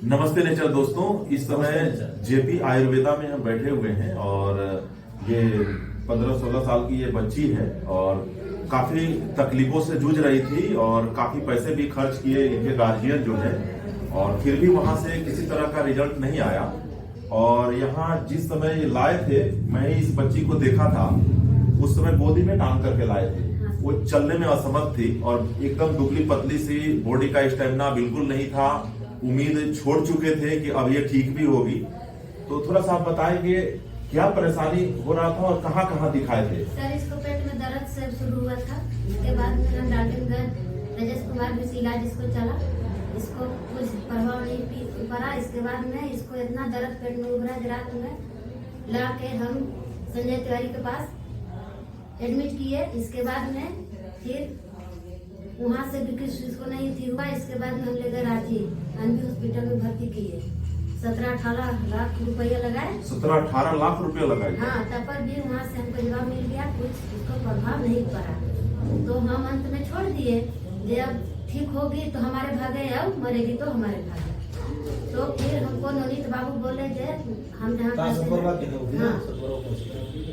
नमस्ते नेचर दोस्तों, इस समय जेपी आयुर्वेदा में हम बैठे हुए हैं और ये 15-16 साल की ये बच्ची है और काफी तकलीफों से जूझ रही थी और काफी पैसे भी खर्च किए इनके गार्जियन जो है, और फिर भी वहां से किसी तरह का रिजल्ट नहीं आया। और यहाँ जिस समय ये लाए थे, मैं इस बच्ची को देखा था, उस समय गोदी में टांग करके लाए थे। वो चलने में असमर्थ थी और एकदम दुबली पतली सी, बॉडी का स्टेमिना बिल्कुल नहीं था। उम्मीद छोड़ चुके थे कि अब ये ठीक भी होगी। तो थोड़ा सा आप बताएंगे क्या परेशानी हो रहा था और कहाँ कहाँ दिखाए थे? सर, इसको पेट में दर्द से शुरू हुआ था। इसके बाद में हम डाल्टनगंज रजत कुमार में इलाज इसको चला, इसको कुछ प्रभाव नहीं पड़ा। इसके बाद में इसको इतना दर्द पेट में उभरा, रात में ला के हम संजय तिवारी के पास एडमिट किए। इसके बाद में फिर वहाँ से भी कुछ इसको नहीं थी हुआ। इसके बाद में हम ले गए रांची गांधी हॉस्पिटल में भर्ती किए। 17-18 लाख रुपया लगाए। 17-18 लाख रुपया लगाए? हाँ, तब पर भी वहाँ से हमको जवाब मिल गया, कुछ उसको प्रभाव नहीं पड़ा। तो हम अंत में छोड़ दिए, जब ठीक होगी तो हमारे भागे, अब मरेगी तो हमारे भागे। तो फिर हमको नवनीत बाबू बोले जे हम जहाँ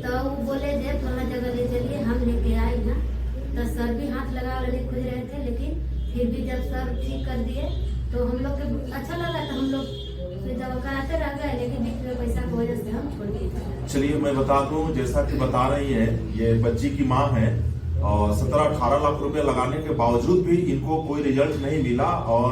तो वो बोले जे फला जगह ले चलिए। हम लेके आए ना, तो सर भी हाथ लगा लेने खोज रहे थे, लेकिन फिर भी जब सर ठीक कर दिए तो हम लोग के अच्छा लगा। तो हम लोग फिर दवा कराते रह गए, लेकिन बीच में पैसा की वजह से हम छोड़ दिए। चलिए मैं बता दूं, जैसा कि बता रही है, ये बच्ची की माँ है और 17-18 लाख रुपए लगाने के बावजूद भी इनको कोई रिजल्ट नहीं मिला और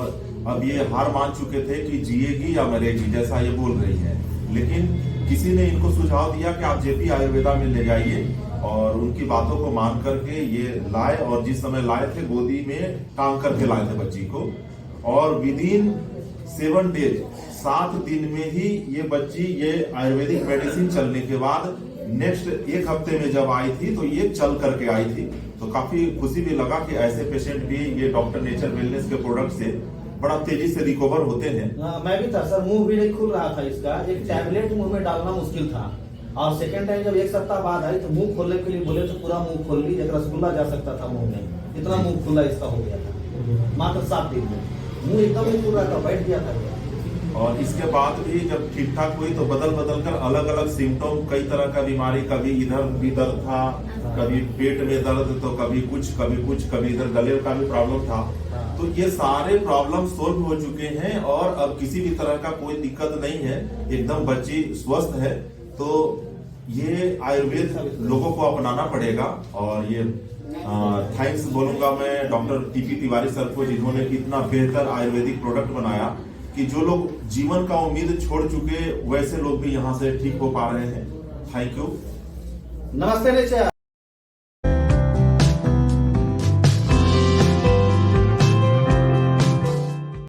अब ये हार मान चुके थे कि जिएगी या मरेगी, जैसा ये बोल रही है। लेकिन किसी ने इनको सुझाव दिया कि आप जेपी आयुर्वेदा में ले जाइए, और उनकी बातों को मान करके ये लाए। और जिस समय लाए थे, गोदी में टांग करके लाए थे बच्ची को, और विदिन 7 डेज 7 दिन में ही ये बच्ची ये आयुर्वेदिक मेडिसिन चलने के बाद नेक्स्ट 1 हफ्ते में जब आई थी तो ये चल करके आई थी। तो काफी खुशी भी लगा कि ऐसे पेशेंट भी ये डॉक्टर नेचर वेलनेस के प्रोडक्ट से बड़ा तेजी से रिकवर होते हैं। मैं भी था सर, मुंह भी नहीं खुल रहा था इसका। एक टैबलेट मुंह में डालना मुश्किल था, और सेकंड टाइम जब 1 सप्ताह बाद आई तो मुंह खोलने के लिए बोले तो पूरा मुंह खोल ली, एक रसगुल्ला जा सकता था मुंह में, इतना मुंह खुला इसका हो गया था मात्र 7 दिन में। मुंह एकदम नहीं खुल रहा था, बैठ गया था। और इसके बाद भी जब ठीक ठाक हुई तो बदल बदल कर अलग अलग सिम्टम, कई तरह का बीमारी, कभी इधर भी दर्द था, कभी पेट में दर्द, तो कभी कुछ, कभी इधर गले का भी प्रॉब्लम था। तो ये सारे प्रॉब्लम सोल्व हो चुके हैं और अब किसी भी तरह का कोई दिक्कत नहीं है, एकदम बच्ची स्वस्थ है। तो ये आयुर्वेद लोगों को अपनाना पड़ेगा। और ये थैंक्स बोलूंगा मैं डॉक्टर टीपी तिवारी सर को, जिन्होंने इतना बेहतर आयुर्वेदिक प्रोडक्ट बनाया कि जो लोग जीवन का उम्मीद छोड़ चुके, वैसे लोग भी यहाँ से ठीक हो पा रहे हैं। Thank you. नमस्ते नेचर।